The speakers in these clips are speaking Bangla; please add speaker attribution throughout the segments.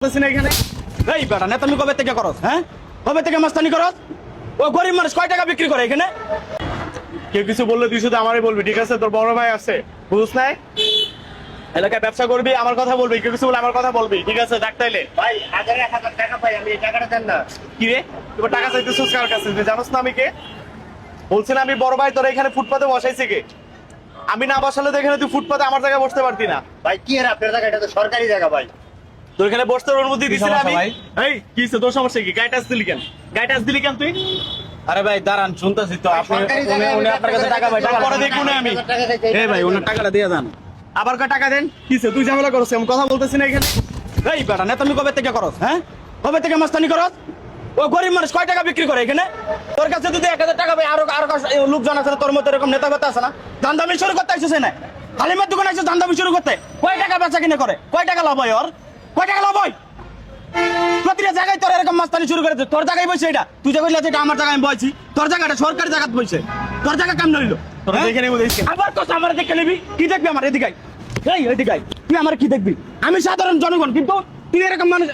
Speaker 1: এখানে এই বেটা না তুমি কবে থেকে করস? হ্যাঁ, কবে থেকে মাস্তানি করস? ও গরিব মানুষ কয় টাকা বিক্রি করে এখানে?
Speaker 2: কেউ কিছু বললে তুই শুধু আমারই বলবি, ঠিক আছে? তোর বড় ভাই আছে, বুঝছ নাই? এলাকায় ব্যবসা করবি, আমার কথা বলবি, কেউ কিছু বলে আমার কথা বলবি, ঠিক আছে? ডাক্তাইলে
Speaker 3: ভাই 1000 টাকা পাই আমি, এই টাকাটা দেন না।
Speaker 2: কি রে, তুই টাকা চাইতেছিস কার কাছে? তুই জানোস না আমি কে? বলছি না আমি বড় ভাই, তোর এখানে ফুটপাতে বসাইছে কে? আমি না বসালে তো এখানে তুই ফুটপাতে আমার জায়গায় বসতে পারতি না।
Speaker 3: ভাই কি এর আপনার জায়গা? এটা তো সরকারি জায়গা ভাই।
Speaker 2: তোর এখানে বসতে অনুমতি দিছি না আমি? এই কি হইছে, তোর সমস্যা কি? গাড়ি টাচ দিলি কেন? গাড়ি টাচ দিলি কেন তুই?
Speaker 1: আরে ভাই দাঁড়ান, শুনতেছি তো। আপনি
Speaker 3: সরকারি জায়গায়
Speaker 1: উনি আপনার কাছে টাকা পাই, টাকা
Speaker 2: পরে দেখুন আমি।
Speaker 3: 1000 টাকা চাইতে-
Speaker 1: এই ভাই ওনার টাকাটা দিয়ে যান।
Speaker 2: আবার কয় টাকা দেন? কিসে তুই ঝামেলা করছিস? আমি কথা বলতেছি না এখানে।
Speaker 1: এই বেটা না তুমি কবে থেকে করস? হ্যাঁ, কবে থেকে মাস্তানি করস? ও গরিব মানুষ কয় টাকা বিক্রি করে এখানে? তোর কাছে যদি 1000 টাকা পাই, আরো আরো লোকজন আছে তোর মতো এরকম নেতা কথা আছে না? দান্দামি শুরু করতে আসছিস না? হালিমার দোকানে আসছিস দান্দামি শুরু করতে? কয় টাকা বেচা কিনে করে? কয় টাকা লাভ হয় ওর? কয় টাকা লাভ হয়? প্রতিটা জায়গায় তোর এরকম মাস্তানি শুরু করেছে। তোর জায়গায় বসে এটা, তুই যে কইলা যে এটা আমার জায়গায় আমি বইছি, তোর জায়গাটা সরকারি জায়গায় বসে, তোর জায়গা কেমন হইলো?
Speaker 2: তোরা দেখে নেবো দেখিস।
Speaker 1: আবার কথা আমার দেখে নিবি? কি দেখবি আমার? এদিকে আয়। এই এদিকে আয়। তুই আমার কি দেখবি? আমি সাধারণ জনগণ, কিন্তু তুই এরকম মানুষ,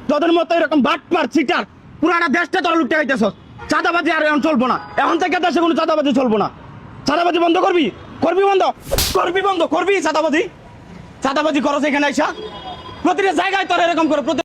Speaker 1: তোদের মতো এরকম বাটপার চিটার পুরাটা দেশটা তোরা লুটে খাইতেছস। চাঁদাবাজি আর এখন চলবো না, এখন থেকে দেশে কোনো চাঁদাবাজি চলবো না। চাঁদাবাজি বন্ধ করবি? করবি বন্ধ? করবি বন্ধ? করবি চাঁদাবাজি? চাঁদাবাজি করস এখানে আইসা? প্রতিটা জায়গায় তোরা এরকম করে